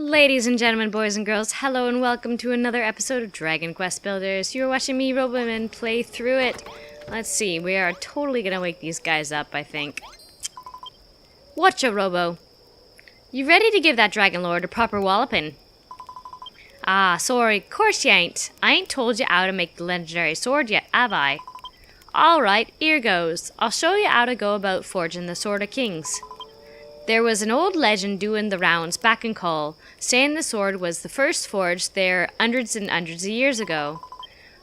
Ladies and gentlemen, boys and girls, hello and welcome to another episode of Dragon Quest Builders. You're watching me, Robobin, play through it. Let's see, we are totally gonna wake these guys up, I think. Whatcha, Robo? You ready to give that Dragonlord a proper walloping? Ah, sorry, course you ain't. I ain't told you how to make the legendary sword yet, have I? Alright, here goes. I'll show you how to go about forging the Sword of Kings. There was an old legend doing the rounds back in Call, saying the sword was the first forged there hundreds and hundreds of years ago.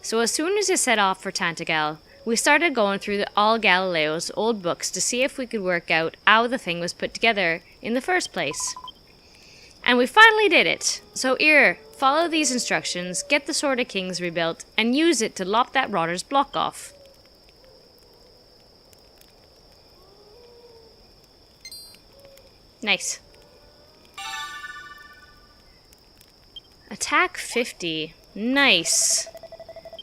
So as soon as you set off for Tantagal, we started going through all Galileo's old books to see if we could work out how the thing was put together in the first place. And we finally did it. So here, follow these instructions, get the Sword of Kings rebuilt, and use it to lop that rotter's block off. Nice. Attack 50. Nice.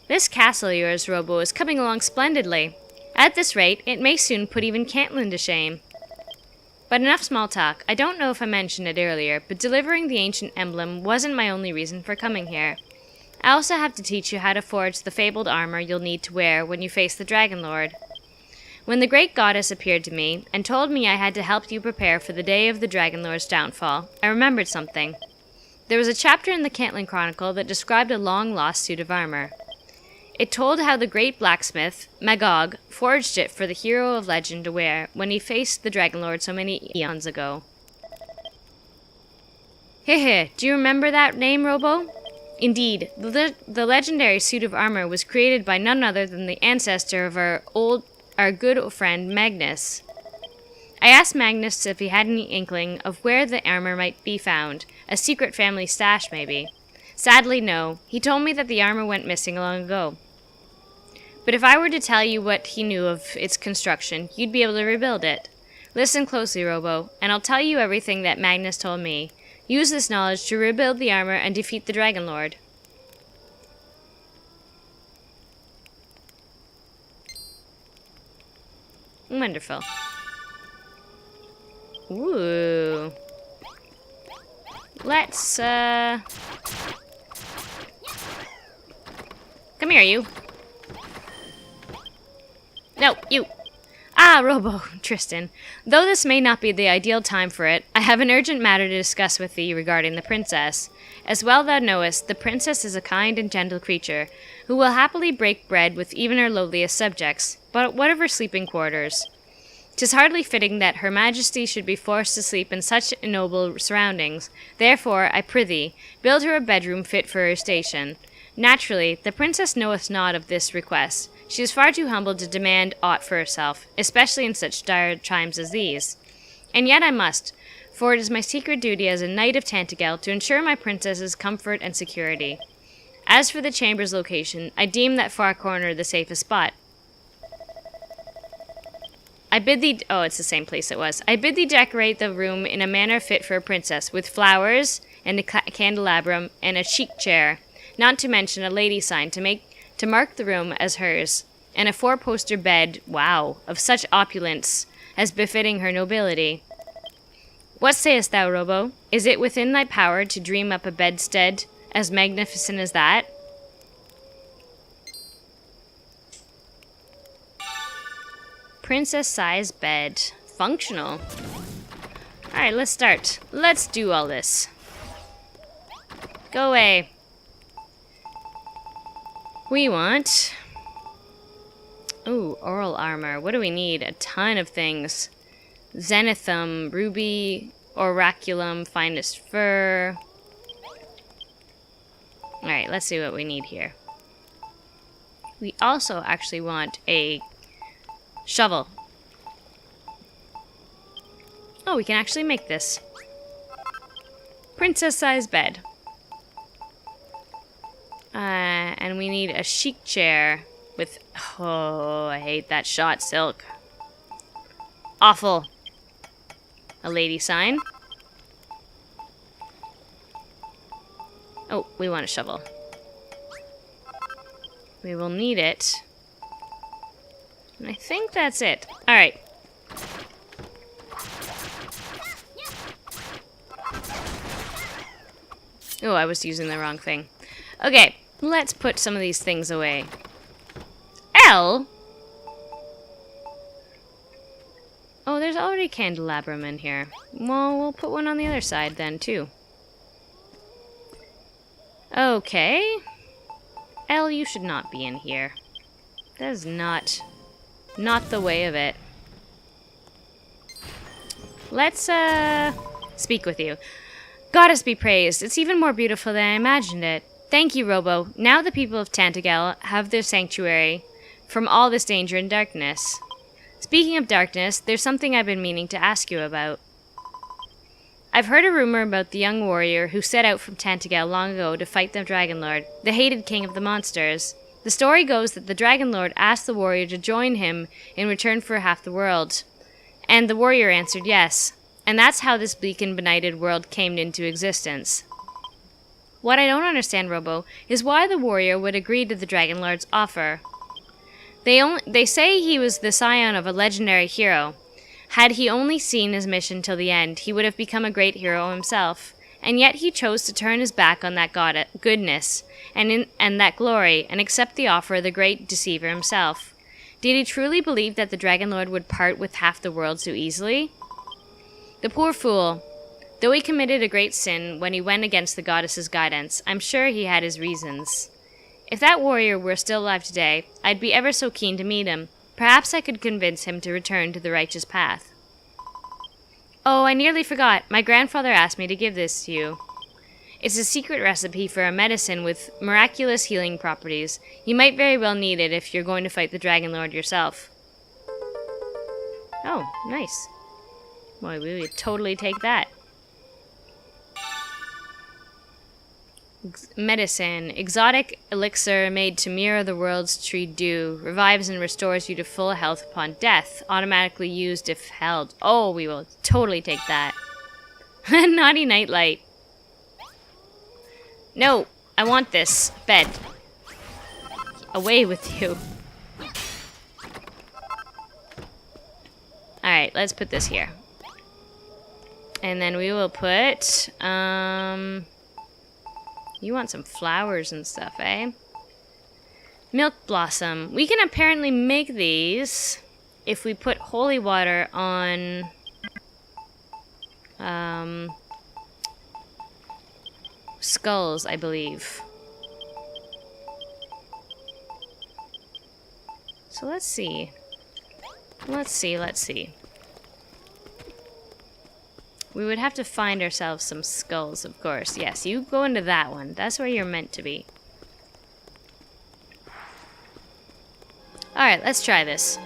This castle of yours, Robo, is coming along splendidly. At this rate, it may soon put even Caitlin to shame. But enough small talk. I don't know if I mentioned it earlier, but delivering the ancient emblem wasn't my only reason for coming here. I also have to teach you how to forge the fabled armor you'll need to wear when you face the Dragonlord. When the great goddess appeared to me and told me I had to help you prepare for the day of the Dragonlord's downfall, I remembered something. There was a chapter in the Caitlin Chronicle that described a long-lost suit of armor. It told how the great blacksmith, Magog, forged it for the hero of legend to wear when he faced the Dragonlord so many eons ago. Hehe, do you remember that name, Robo? Indeed, the legendary suit of armor was created by none other than the ancestor of our good old friend Magnus. I asked Magnus if he had any inkling of where the armor might be found, a secret family stash maybe. Sadly, no. He told me that the armor went missing long ago. But if I were to tell you what he knew of its construction, you'd be able to rebuild it. Listen closely, Robo, and I'll tell you everything that Magnus told me. Use this knowledge to rebuild the armor and defeat the Dragonlord. Wonderful. Ooh. Let's, come here, you. No, you. Ah, Robo, Tristan. Though this may not be the ideal time for it, I have an urgent matter to discuss with thee regarding the princess. As well thou knowest, the princess is a kind and gentle creature, who will happily break bread with even her lowliest subjects, but what of her sleeping quarters? 'Tis hardly fitting that her majesty should be forced to sleep in such ignoble surroundings. Therefore, I prithee, build her a bedroom fit for her station. Naturally, the princess knoweth not of this request. She is far too humble to demand aught for herself, especially in such dire times as these. And yet I must, for it is my secret duty as a knight of Tantagal to ensure my princess's comfort and security. As for the chamber's location, I deem that far corner the safest spot. I bid thee... Oh, it's the same place it was. I bid thee decorate the room in a manner fit for a princess, with flowers and a candelabrum and a chic chair, not to mention a lady sign to mark the room as hers, and a four-poster bed, wow, of such opulence as befitting her nobility. What sayest thou, Robo? Is it within thy power to dream up a bedstead as magnificent as that? Princess-size bed. Functional. Alright, let's start. Let's do all this. Go away. We want... Ooh, Aurorl Armor. What do we need? A ton of things. Zenithum, Ruby, Oraculum, Finest Fur. Alright, let's see what we need here. We also actually want a shovel. Oh, we can actually make this. Princess-sized bed. And we need a chic chair with... Oh, I hate that shot silk. Awful. A lady sign. Oh, we want a shovel. We will need it. And I think that's it. Alright. Oh, I was using the wrong thing. Okay, let's put some of these things away. Elle? Oh, there's already a candelabrum in here. Well, we'll put one on the other side then, too. Okay. Elle, you should not be in here. That is not the way of it. Let's, speak with you. Goddess be praised. It's even more beautiful than I imagined it. Thank you, Robo. Now the people of Tantagel have their sanctuary from all this danger and darkness. Speaking of darkness, there's something I've been meaning to ask you about. I've heard a rumor about the young warrior who set out from Tantagel long ago to fight the Dragonlord, the hated king of the monsters. The story goes that the Dragonlord asked the warrior to join him in return for half the world. And the warrior answered yes. And that's how this bleak and benighted world came into existence. What I don't understand, Robo, is why the warrior would agree to the Dragonlord's offer. They say he was the scion of a legendary hero. Had he only seen his mission till the end, he would have become a great hero himself. And yet he chose to turn his back on that goodness and that glory, and accept the offer of the great deceiver himself. Did he truly believe that the Dragonlord would part with half the world so easily? The poor fool. Though he committed a great sin when he went against the goddess's guidance, I'm sure he had his reasons. If that warrior were still alive today, I'd be ever so keen to meet him. Perhaps I could convince him to return to the righteous path. Oh, I nearly forgot. My grandfather asked me to give this to you. It's a secret recipe for a medicine with miraculous healing properties. You might very well need it if you're going to fight the Dragonlord yourself. Oh, nice. Well, we would totally take that. Medicine. Exotic elixir made to mirror the world's tree dew. Revives and restores you to full health upon death. Automatically used if held. Oh, we will totally take that. Naughty nightlight. No, I want this bed. Away with you. Alright, let's put this here. And then we will put, you want some flowers and stuff, eh? Milk blossom. We can apparently make these if we put holy water on, skulls, I believe. So let's see. Let's see. We would have to find ourselves some skulls, of course. Yes, you go into that one. That's where you're meant to be. Alright, let's try this.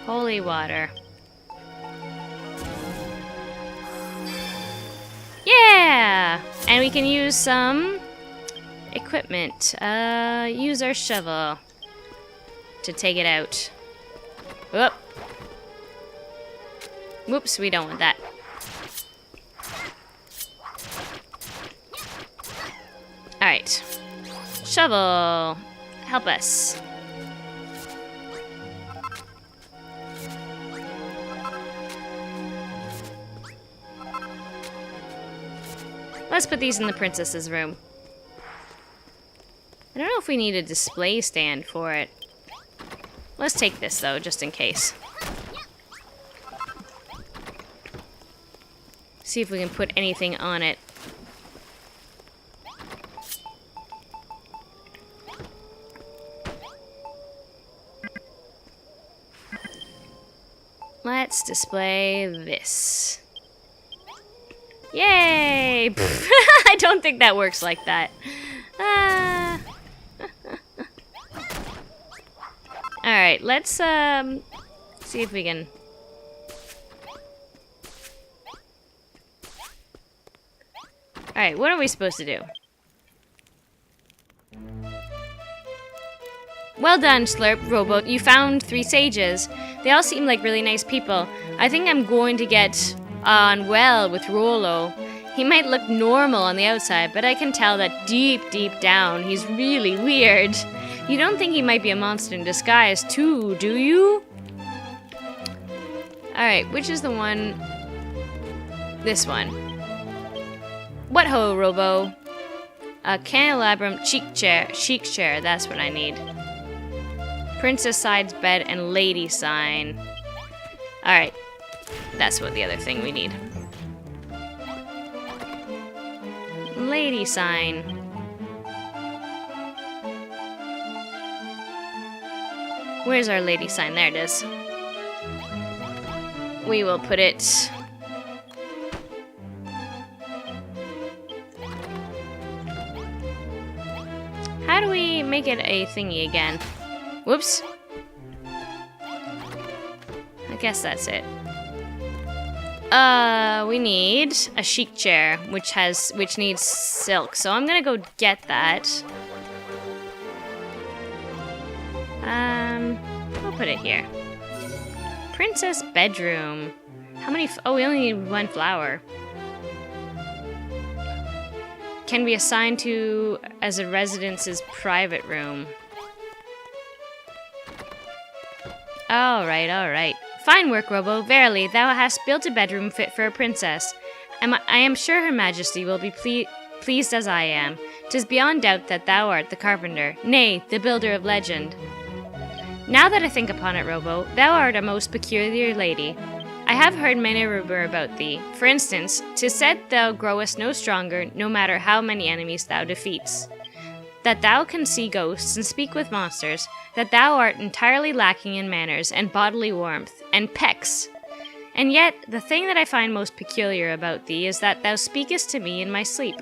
Holy water. Yeah! And we can use some equipment. Use our shovel to take it out. Whoop. Whoops, we don't want that. Alright. Shovel. Help us. Let's put these in the princess's room. I don't know if we need a display stand for it. Let's take this, though, just in case. See if we can put anything on it. Let's display this. Yay! I don't think that works like that. Alright, let's see if we can... Alright, what are we supposed to do? Well done, Slurp, Robo. You found 3 sages. They all seem like really nice people. I think I'm going to get on well with Rollo. He might look normal on the outside, but I can tell that deep, deep down, he's really weird. You don't think he might be a monster in disguise, too, do you? Alright, which is the one... This one. What ho, Robo? A candelabrum chic chair, that's what I need. Princess sides bed and lady sign. Alright, that's what the other thing we need. Lady sign. Where's our lady sign? There it is. We will put it... How do we make it a thingy again? Whoops. I guess that's it. We need a chic chair, which needs silk. So I'm gonna go get that. I'll put it here. Princess bedroom. How many? Oh, we only need one flower. Can be assigned to as a residence's private room. Alright, alright. Fine work, Robo. Verily, thou hast built a bedroom fit for a princess. I am sure her majesty will be pleased as I am. 'Tis beyond doubt that thou art the carpenter, nay, the builder of legend. Now that I think upon it, Robo, thou art a most peculiar lady. I have heard many rumor about thee. For instance, 'tis said thou growest no stronger, no matter how many enemies thou defeats. That thou can see ghosts and speak with monsters, that thou art entirely lacking in manners and bodily warmth, and pecs. And yet, the thing that I find most peculiar about thee is that thou speakest to me in my sleep.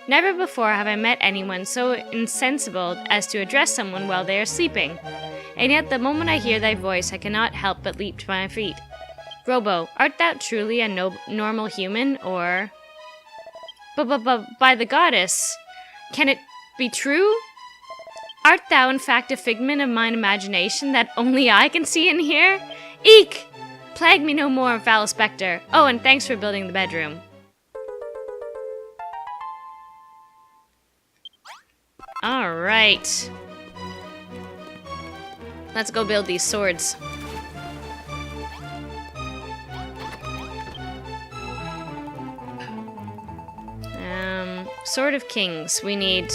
Never before have I met anyone so insensible as to address someone while they are sleeping. And yet, the moment I hear thy voice, I cannot help but leap to my feet. Robo, art thou truly a normal human, or... But by the goddess, can it be true? Art thou in fact a figment of mine imagination that only I can see and hear? Eek! Plague me no more, foul spectre. Oh, and thanks for building the bedroom. Alright. Let's go build these swords. Sword of Kings. We need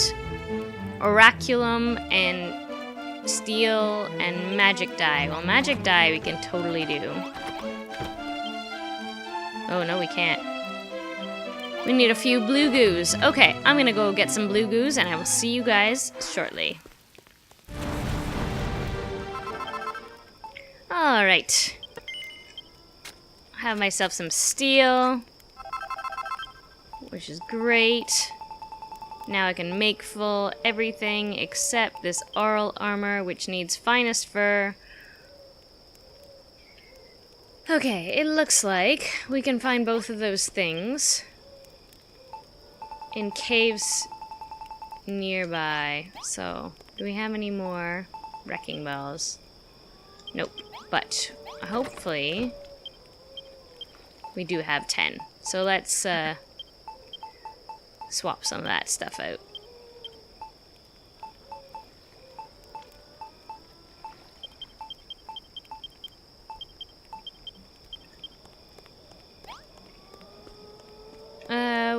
Oraculum and Steel and Magic Die. Well, Magic Die we can totally do. Oh, no, we can't. We need a few blue goos. Okay, I'm gonna go get some blue goos and I will see you guys shortly. Alright. Have myself some steel, which is great. Now I can make full everything except this Aurorl Armor, which needs finest fur. Okay, it looks like we can find both of those things in caves nearby. So, do we have any more wrecking balls? Nope, but hopefully we do have 10. So let's swap some of that stuff out.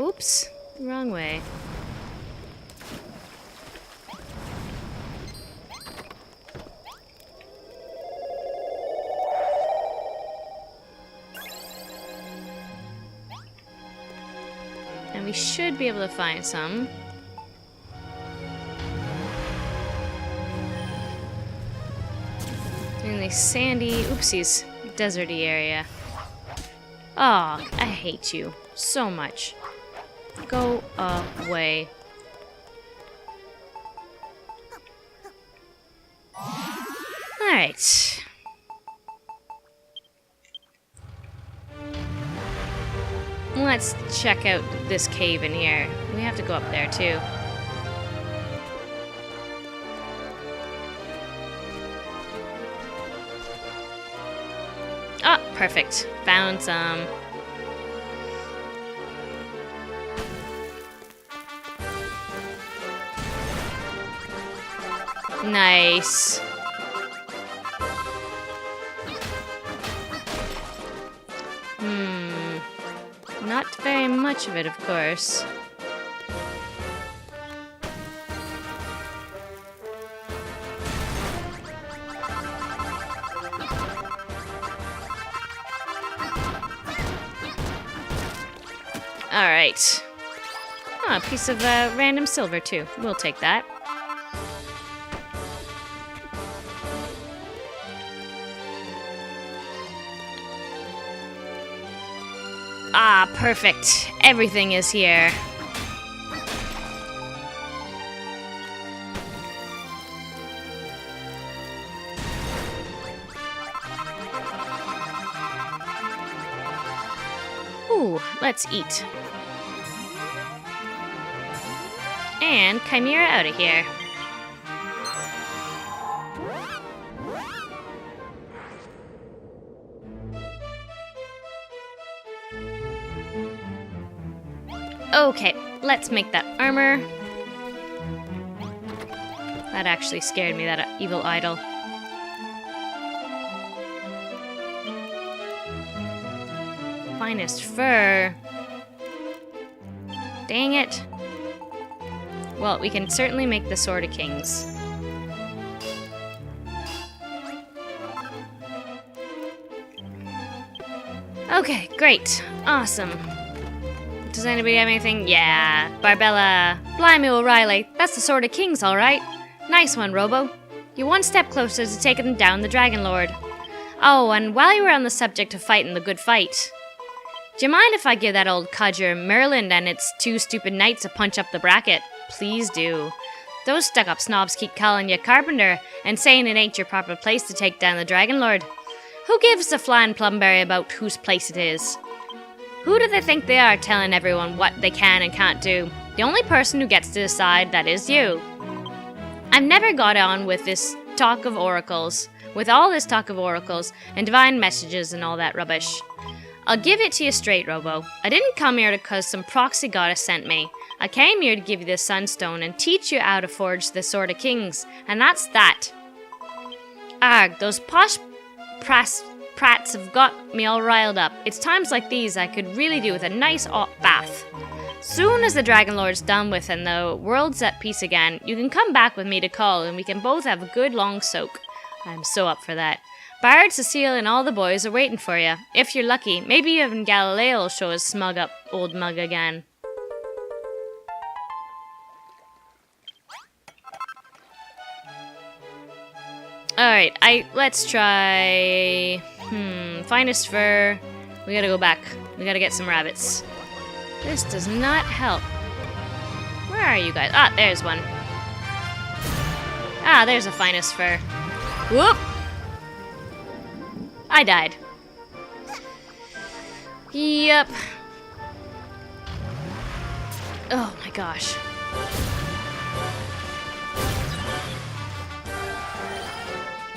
Whoops. Wrong way. And we should be able to find some. In the sandy, oopsies, deserty area. Oh, I hate you so much. Go away. Alright. Let's check out this cave in here. We have to go up there too. Ah, perfect. Found some. Nice. Not very much of it, of course. Alright. Oh, a piece of random silver, too. We'll take that. Ah, perfect. Everything is here. Ooh, let's eat. And Chimera out of here. Okay, let's make that armor. That actually scared me, that evil idol. Finest fur. Dang it. Well, we can certainly make the Sword of Kings. Okay, great. Awesome. Does anybody have anything? Yeah, Barbella. Blimey, O'Reilly. That's the Sword of Kings, all right. Nice one, Robo. You're one step closer to taking down the Dragonlord. Oh, and while you were on the subject of fighting the good fight, do you mind if I give that old codger Merlin and its 2 stupid knights a punch up the bracket? Please do. Those stuck-up snobs keep calling you Carpenter and saying it ain't your proper place to take down the Dragonlord. Who gives a flying plumberry about whose place it is? Who do they think they are telling everyone what they can and can't do? The only person who gets to decide, that is you. I've never got on with this talk of oracles, with all this talk of oracles and divine messages and all that rubbish. I'll give it to you straight, Robo. I didn't come here because some proxy goddess sent me. I came here to give you this sunstone and teach you how to forge the Sword of Kings, and that's that. Arg, those posh prats have got me all riled up. It's times like these I could really do with a nice hot bath. Soon as the Dragonlord's done with and the world's at peace again, you can come back with me to call and we can both have a good long soak. I'm so up for that. Bard, Cecile, and all the boys are waiting for you. If you're lucky, maybe even Galileo will show his smug up old mug again. Alright, let's try... finest fur. We gotta go back. We gotta get some rabbits. This does not help. Where are you guys? Ah, there's one. Ah, there's a finest fur. Whoop! I died. Yep. Oh my gosh.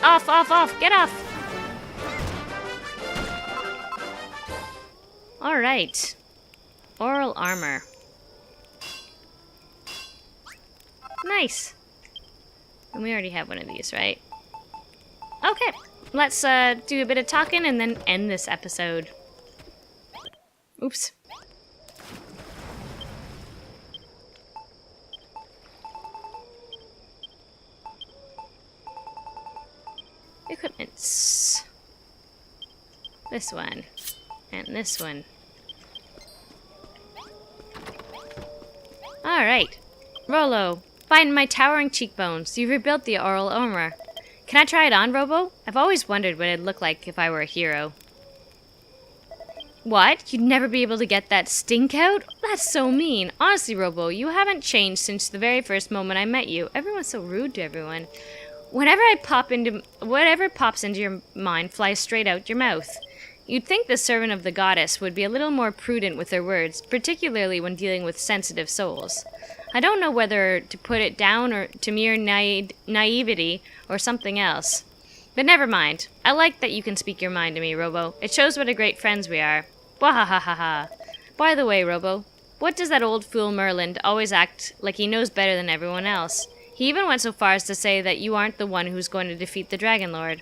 Off, off, off! Get off! Alright. Aurorl Armor. Nice. And we already have one of these, right? Okay. Let's do a bit of talking and then end this episode. Oops. Equipments. This one. And this one. Alright. Rollo, find my towering cheekbones. You've rebuilt the Aurorl Armor. Can I try it on, Robo? I've always wondered what it'd look like if I were a hero. What? You'd never be able to get that stink out? That's so mean. Honestly, Robo, you haven't changed since the very first moment I met you. Everyone's so rude to everyone. Whatever pops into your mind flies straight out your mouth. You'd think the servant of the goddess would be a little more prudent with their words, particularly when dealing with sensitive souls. I don't know whether to put it down or to mere naivety or something else. But never mind. I like that you can speak your mind to me, Robo. It shows what a great friends we are. Wahahaha. By the way, Robo, what does that old fool Merlin always act like he knows better than everyone else? He even went so far as to say that you aren't the one who's going to defeat the Dragonlord.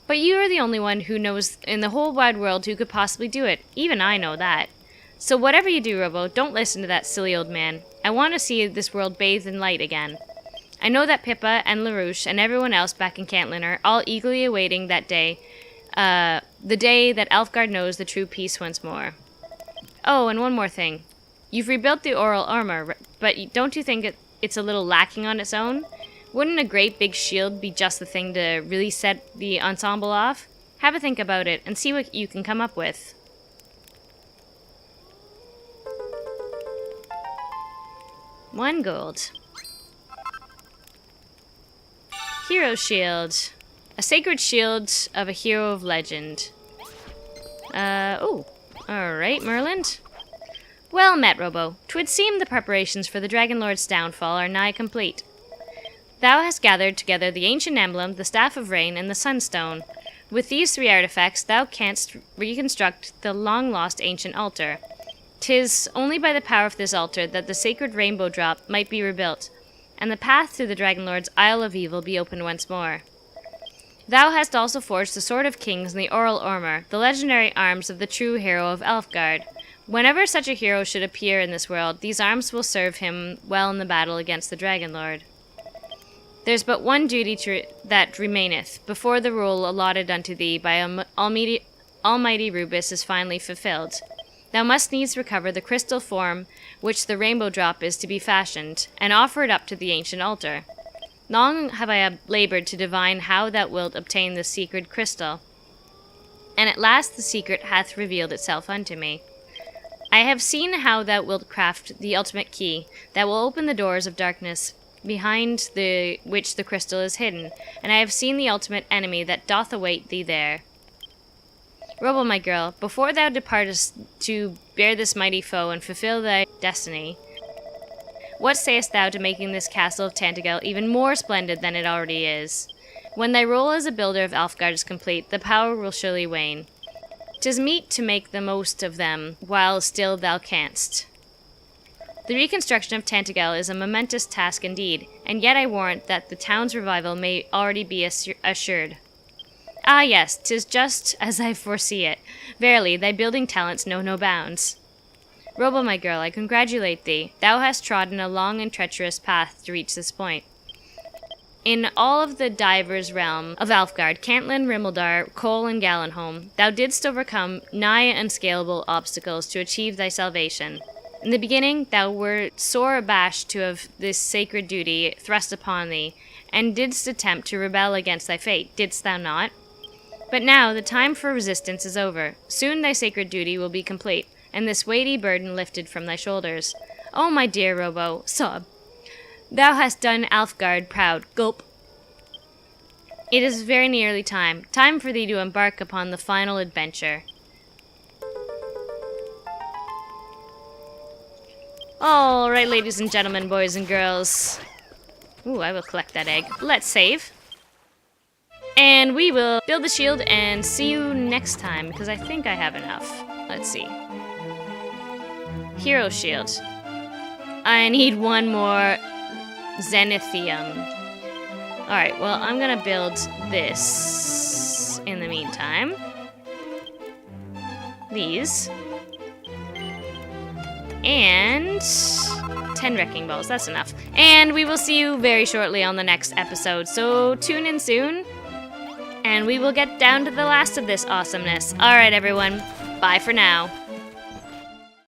But you are the only one who knows in the whole wide world who could possibly do it. Even I know that. So whatever you do, Robo, don't listen to that silly old man. I want to see this world bathed in light again. I know that Pippa and LaRouche and everyone else back in Cantlin are all eagerly awaiting that day, the day that Elfgard knows the true peace once more. Oh, and one more thing. You've rebuilt the Aurorl Armor, but don't you think it's a little lacking on its own? Wouldn't a great big shield be just the thing to really set the ensemble off? Have a think about it and see what you can come up with. One gold. Hero Shield. A sacred shield of a hero of legend. Alright, Merland. Well met, Robo. 'Twould seem the preparations for the Dragonlord's downfall are nigh complete. Thou hast gathered together the ancient emblem, the Staff of Rain, and the Sunstone. With these 3 artifacts, thou canst reconstruct the long-lost ancient altar. 'Tis only by the power of this altar that the sacred rainbow drop might be rebuilt, and the path to the Dragonlord's Isle of Evil be opened once more. Thou hast also forged the Sword of Kings and the Aurorl Armor, the legendary arms of the true hero of Elfgard. Whenever such a hero should appear in this world, these arms will serve him well in the battle against the Dragonlord. There's but one duty that remaineth, before the rule allotted unto thee by Almighty Rubus is finally fulfilled. Thou must needs recover the crystal form which the rainbow drop is to be fashioned, and offer it up to the ancient altar. Long have I laboured to divine how thou wilt obtain this secret crystal, and at last the secret hath revealed itself unto me. I have seen how thou wilt craft the ultimate key that will open the doors of darkness behind which the crystal is hidden, and I have seen the ultimate enemy that doth await thee there. Robo, my girl, before thou departest to bear this mighty foe and fulfill thy destiny, what sayest thou to making this castle of Tantagel even more splendid than it already is? When thy role as a builder of Elfgard is complete, the power will surely wane. 'Tis meet to make the most of them while still thou canst. The reconstruction of Tantagel is a momentous task indeed, and yet I warrant that the town's revival may already be assured. Ah yes, 'tis just as I foresee it. Verily, thy building talents know no bounds. Robo, my girl, I congratulate thee. Thou hast trodden a long and treacherous path to reach this point. In all of the divers realm of Alfgard, Cantlin, Rimmildar, Cole, and Gallenholm, thou didst overcome nigh unscalable obstacles to achieve thy salvation. In the beginning, thou wert sore abashed to have this sacred duty thrust upon thee, and didst attempt to rebel against thy fate, didst thou not? But now the time for resistance is over. Soon thy sacred duty will be complete, and this weighty burden lifted from thy shoulders. Oh, my dear Robo, sob. Thou hast done Alfgard proud. Gulp. It is very nearly time for thee to embark upon the final adventure. All right, ladies and gentlemen, boys and girls. Ooh, I will collect that egg. Let's save. And we will build the shield and see you next time, because I think I have enough. Let's see. Hero shield. I need one more Zenithium. Alright, well, I'm gonna build this in the meantime. These. And 10 wrecking balls, that's enough. And we will see you very shortly on the next episode, so tune in soon. And we will get down to the last of this awesomeness. Alright, everyone. Bye for now.